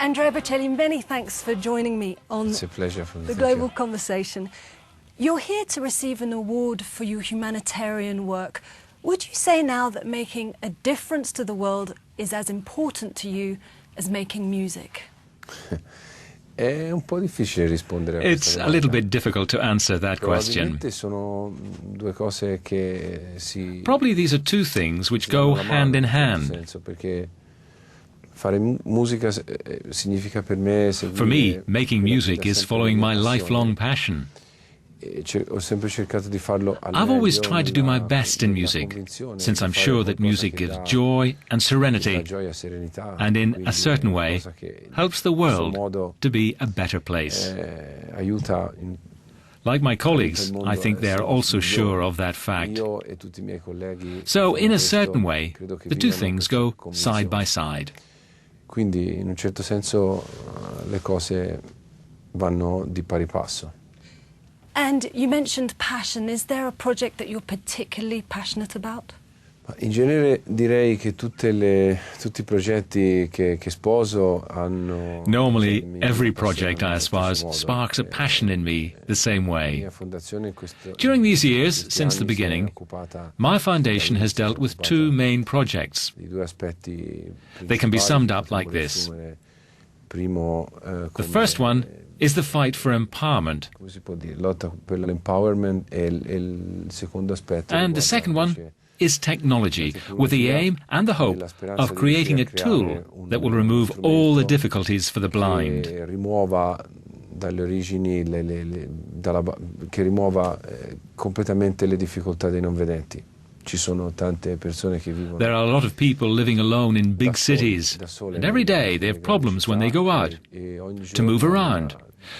Andrea Bocelli, many thanks for joining me on It's a pleasure for me. the Global Conversation. You're here to receive an award for your humanitarian work. Would you say now that making a difference to the world is as important to you as making music? È un po' difficile rispondere a It's questa a little domanda. bit difficult to answer that question. Probabilmente sono due cose che si Probably these are two things which go danno la mano, hand in in certo hand. senso, perché fare musica significa per me seguire For me, making quella che music da is sempre following la my mia lifelong passione. passion. Ho sempre cercato di farlo al I've always meglio tried to do my nella- best in nella music, convinzione since di I'm fare sure that qualcosa music che gives dà- joy and che dà serenity, gioia, serenità, and in quindi a certain è una way cosa che helps the in questo world modo, to be a better place. aiuta in Like my colleagues, il mondo I think a they are essere also migliore. sure of that fact. Io e tutti i miei colleghi So, in a questo, certain way, credo che the two vivano things questa go side by convinzione. side. Quindi in un certo senso le cose vanno di pari passo. And you mentioned passion. Is there a project that you're particularly passionate about? Ma in genere direi che tutti i progetti che sposo hanno Normally, mi every appassionano project I allo aspire stesso modo. sparks a passion in me the same La way. mia fondazione in questo- During these in years, questi since the anni si è beginning, occupata my foundation has dealt with two main projects. di due aspetti They can be principali summed che up like potremmo this. riassumere. Primo, The come- first one is the fight for empowerment, come si può dire, lotta per l'empowerment e il secondo aspetto and the riguarda second one invece is technology, with the aim and the hope of creating a tool that will remove all the difficulties for the blind. che rimuova dalle origini che rimuova completamente le difficoltà dei non vedenti. Ci sono tante persone che vivono There are a lot of people living alone in big da soli, cities, da sole and every day they have problems when they go out, to move around,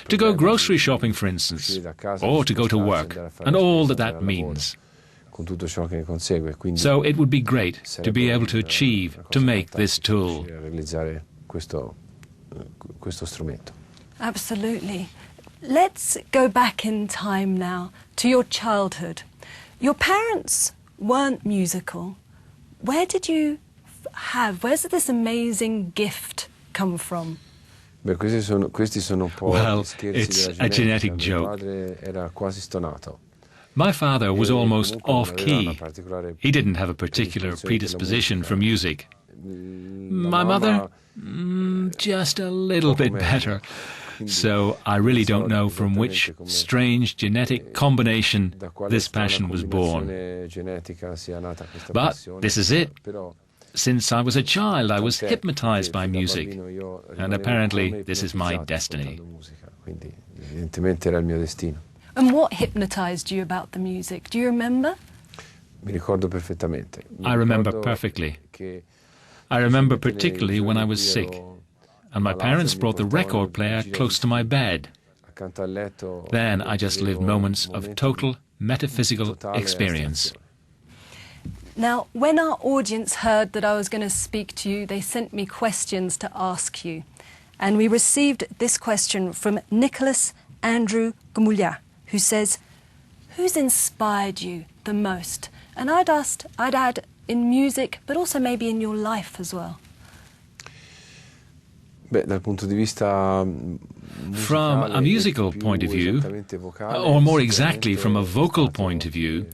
to go grocery shopping, for instance, or to go to work, and all that that means. con tutto ciò che ne consegue. Quindi So it would be great to sarebbe be able to una achieve, cosa to make this fantastica tool. riuscire a realizzare questo strumento. Absolutely. Let's go back in time now to your childhood. Your parents weren't musical. Where did where's this amazing gift come from? Beh, questi sono un po' Well, gli scherzi it's della a genetic Mio joke. padre era quasi stonato. My father was E almost comunque non aveva off-key. una particolare He didn't have a particular predisposition for music. My mother, just a little bit better. So I really don't know from which strange genetic combination this passion was born. But this is it. Since I was a child, I was hypnotized by music, and apparently this is my destiny. Quindi evidentemente era il mio destino. And what hypnotized you about the music? Do you remember? Mi ricordo perfettamente. I remember perfectly. I remember particularly when I was sick, and my parents brought the record player close to my bed. Then I just lived moments of total metaphysical experience. Now, when our audience heard that I was going to speak to you, they sent me questions to ask you. And we received this question from Nicholas Andrew Gumulya, who says, who's inspired you the most? And I'd add in music, but also maybe in your life as well. Beh, dal punto di vista From a musical point of view, or more exactly from a vocal point of view,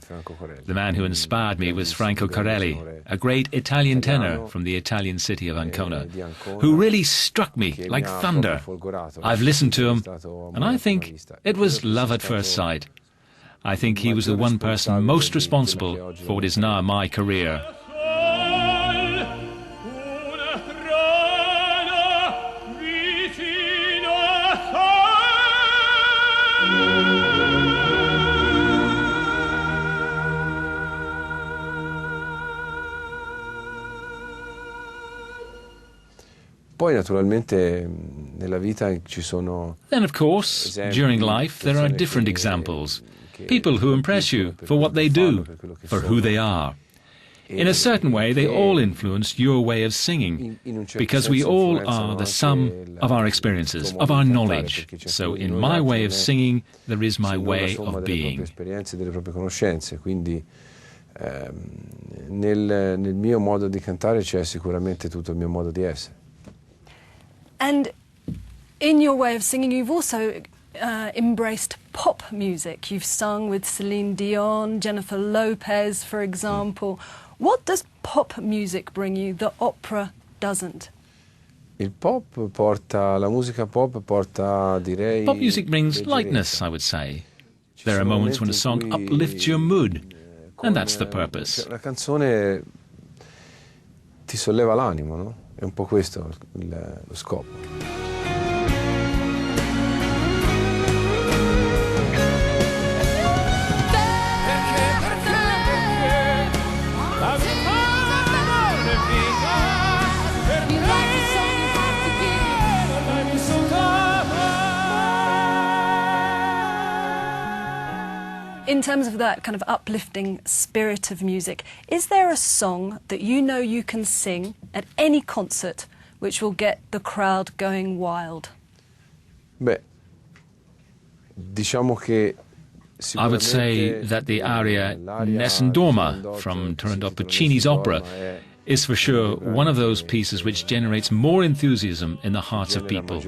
the man who inspired me was Franco Corelli, a great Italian tenor from the Italian city of Ancona, who really struck me like thunder. I've listened to him, and I think it was love at first sight. I think he was the one person most responsible for what is now my career. Poi naturalmente nella vita ci sono Then, of course, during life there are different examples. People who impress you for what they do, for who they are. In a certain way, they all influence your way of singing, because we all are the sum of our experiences, of our knowledge. So in my way of singing, there is my way of being. Esperienze, delle proprie conoscenze, quindi nel mio modo di cantare c'è sicuramente tutto il mio modo di essere. And in your way of singing, you've also embraced pop music. You've sung with Celine Dion, Jennifer Lopez, for example. What does pop music bring you that opera doesn't? La musica pop porta, direi... Pop music brings lightness, I would say. There are moments when a song uplifts your mood, and that's the purpose. La canzone ti solleva l'animo, no? È un po' questo lo scopo. In terms of that kind of uplifting spirit of music, is there a song that you know you can sing at any concert which will get the crowd going wild? Beh, diciamo che I would say that the aria Nessun Dorma from Turandot Puccini's opera is for sure one of those pieces which generates more enthusiasm in the hearts of people.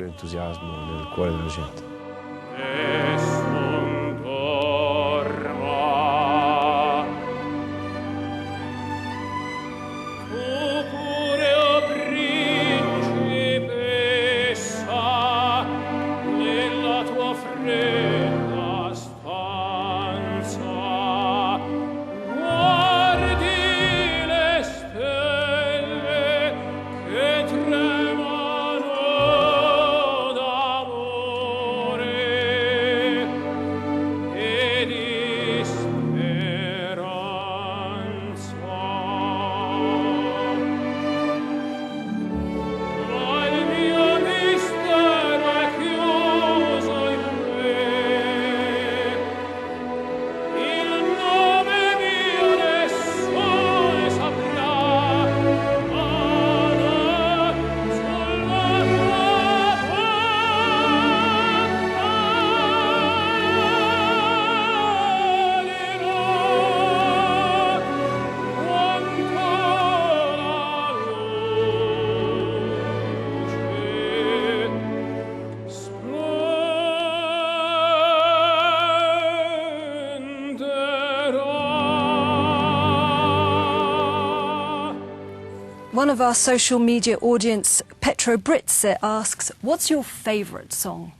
One of our social media audience, Petro Britze, asks, what's your favourite song?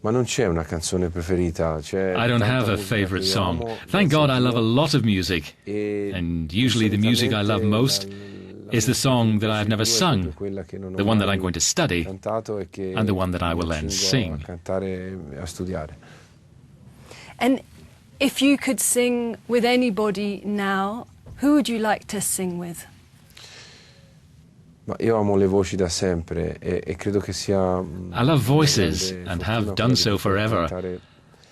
Ma non c'è una canzone preferita. I don't have a favourite song. Thank God I love a lot of music. And usually the music I love most is the song that I've never sung, the one that I'm going to study, and the one that I will then sing. And if you could sing with anybody now, who would you like to sing with? Io amo le voci da sempre e credo che sia... I love voices and have done so forever.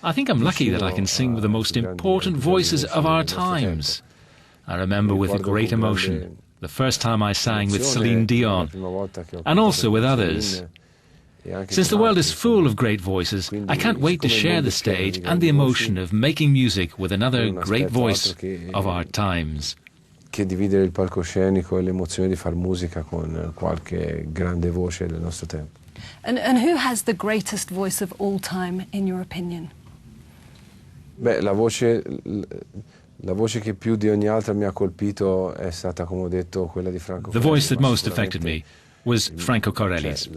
I think I'm lucky that I can sing with the most important voices of our times. I remember with great emotion the first time I sang with Celine Dion, and also with others. Since the world is full of great voices, I can't wait to share the stage and the emotion of making music with another great voice of our times. Che dividere il palcoscenico e l'emozione di far musica con qualche grande voce del nostro tempo. And who has the greatest voice of all time, in your opinion? Beh, la voce che più di ogni altra mi ha colpito è stata, come ho detto, quella di Franco Corelli. The voice that most affected me was Franco Corelli's.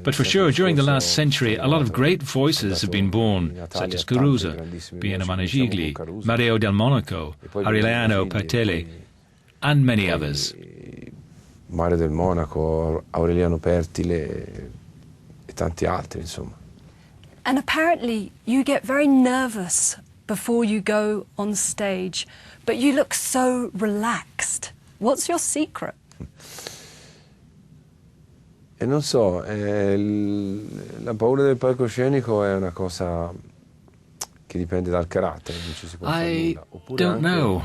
But for sure, during the last century, a lot of great voices have been born, such as Caruso, Piero Manigli, Mario del Monaco, Aureliano Pertelli, and many others. Mario del Monaco, Aureliano Pertile e tanti altri, insomma. And apparently you get very nervous before you go on stage, but you look so relaxed. What's your secret? E non so, la paura del palcoscenico è una cosa che dipende dal carattere, non ci si può fare nulla. I don't know.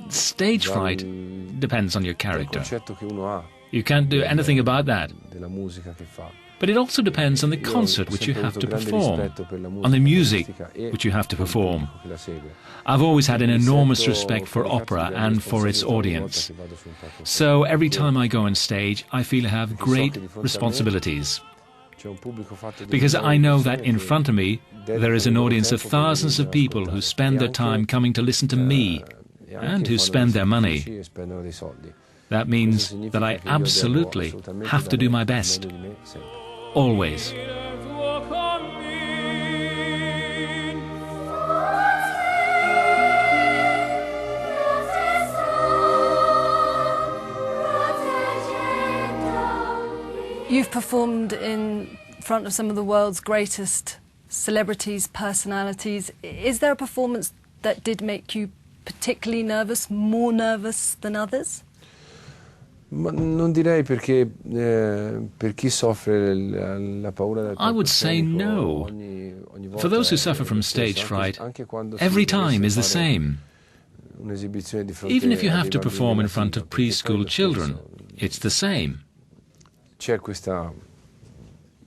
Stage fright depends on your character. Dal concetto che uno ha You can't do anything about that. della musica che fa. But it also depends on the concert which you have to perform, on the music which you have to perform. I've always had an enormous respect for opera and for its audience. So every time I go on stage, I feel I have great responsibilities. Because I know that in front of me, there is an audience of thousands of people who spend their time coming to listen to me and who spend their money. That means that I absolutely have to do my best. Always. You've performed in front of some of the world's greatest celebrities, personalities. Is there a performance that did make you particularly nervous, more nervous than others? Non direi perché per chi soffre la paura del I would say no. For those who suffer from stage fright, every time is the same. Even if you have to perform in front of preschool children, it's the same.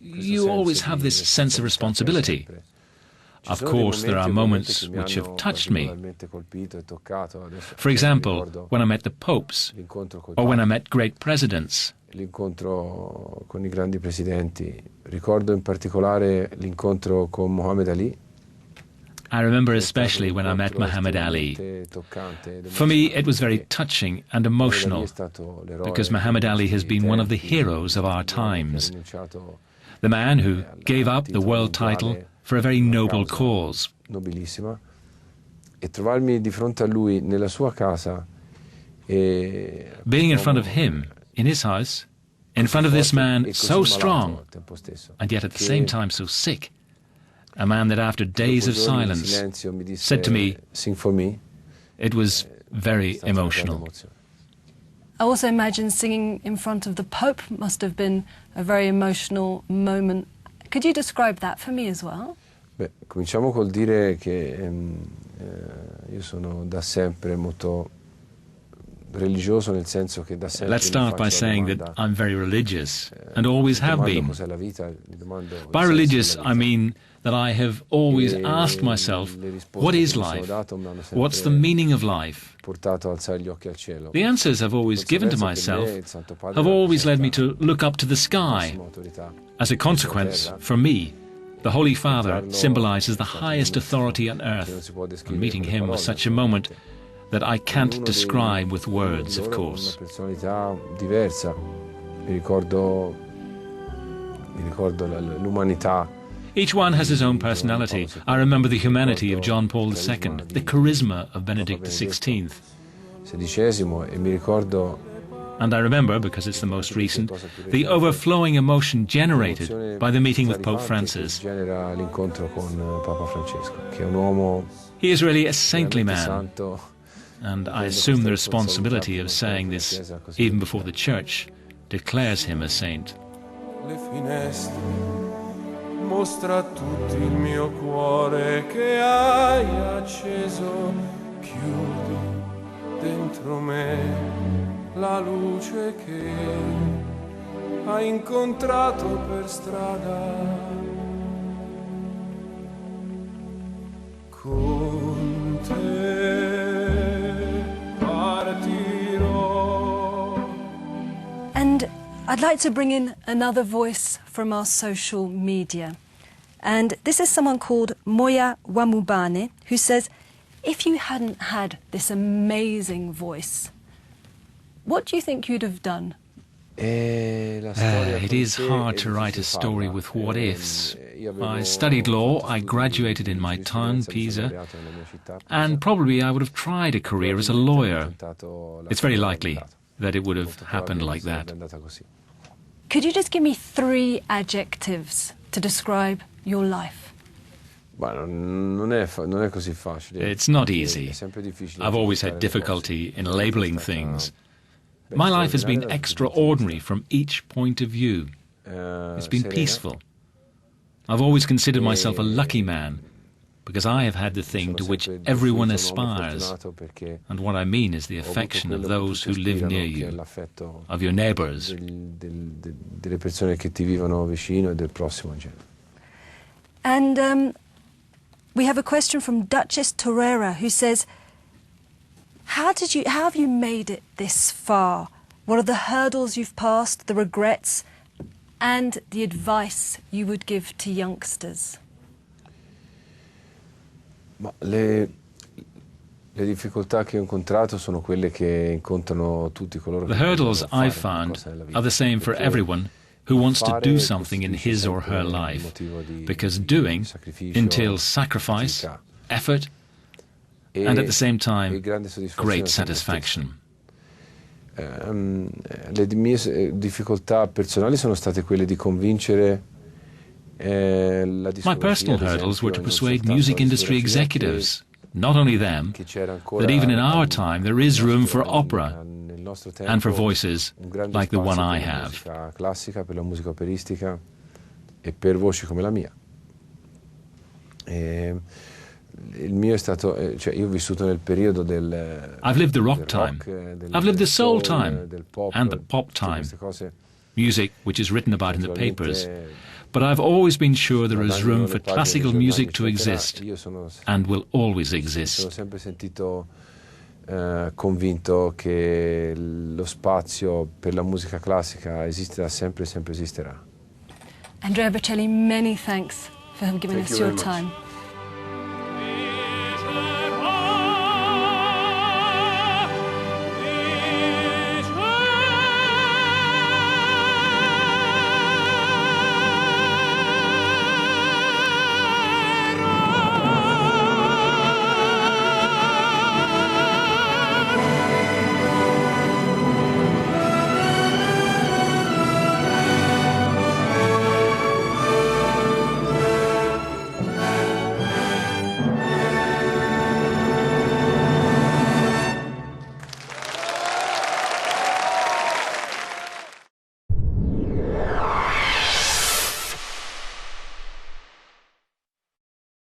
You always have this sense of responsibility. Of course, there are moments which have touched me. For example, when I met the popes, or when I met great presidents. L'incontro con I grandi presidenti. Ricordo in particolare l'incontro con Muhammad Ali. I remember especially when I met Muhammad Ali. For me, it was very touching and emotional, because Muhammad Ali has been one of the heroes of our times. The man who gave up the world title for a very noble cause. Nobilissima. E trovarmi di fronte a lui nella sua casa. Being in front of him, in his house, in front of this man so strong, and yet at the same time so sick. A man that after days of silence said to me, "Sing for me." It was very emotional. I also imagine singing in front of the Pope must have been a very emotional moment. Could you describe that for me as well? Beh, cominciamo col dire che io sono da sempre molto religioso, nel senso che da sempre. Let's start by saying that I'm very religious and always have been. By religious, I mean that I have always asked myself, what is life? What's the meaning of life? The answers I've always given to myself have always led me to look up to the sky. As a consequence, for me, the Holy Father symbolizes the highest authority on earth, and meeting him was such a moment that I can't describe with words, of course. Mi ricordo l'umanità. Each one has his own personality. I remember the humanity of John Paul II, the charisma of Benedict XVI. And I remember, because it's the most recent, the overflowing emotion generated by the meeting with Pope Francis. He is really a saintly man, and I assume the responsibility of saying this even before the Church declares him a saint. Mostra a tutti il mio cuore che hai acceso, chiudi dentro me la luce che hai incontrato per strada. Con te partirò. And I'd like to bring in another voice from our social media. And this is someone called Moya Wamubane, who says, if you hadn't had this amazing voice, what do you think you'd have done? It is hard to write a story with what-ifs. I studied law, I graduated in my town, Pisa, and probably I would have tried a career as a lawyer. It's very likely that it would have happened like that. Could you just give me 3 adjectives to describe your life? It's not easy. I've always had difficulty in labeling things. My life has been extraordinary from each point of view. It's been peaceful. I've always considered myself a lucky man, because I have had the thing to which everyone aspires, and what I mean is the affection of those who live near you, of your neighbours. Delle persone che ti vivono vicino e del prossimo in genere. And we have a question from Duchess Torreira, who says, how have you made it this far? What are the hurdles you've passed, the regrets, and the advice you would give to youngsters? Ma le difficoltà che ho incontrato sono quelle che incontrano tutti coloro che The hurdles I've found are the same for everyone who wants to do something in his or her life, because doing entails sacrifice, effort, and at the same time, great satisfaction. Le mie difficoltà personali sono state quelle di convincere My personal hurdles were to persuade music industry executives, not only them, that even in our time there is room for opera and for voices like the one I have. Classica, per la musica operistica e per voci come la mia. Il mio è stato, cioè io ho vissuto nel periodo del I've lived the rock time, I've lived the soul time, and the pop time, music which is written about in the papers. But I've always been sure there is room for classical music to exist, and will always exist. Sono sempre sentito convinto che lo spazio per la musica classica esiste da sempre e sempre esisterà. Andrea Bocelli, many thanks for giving us your time.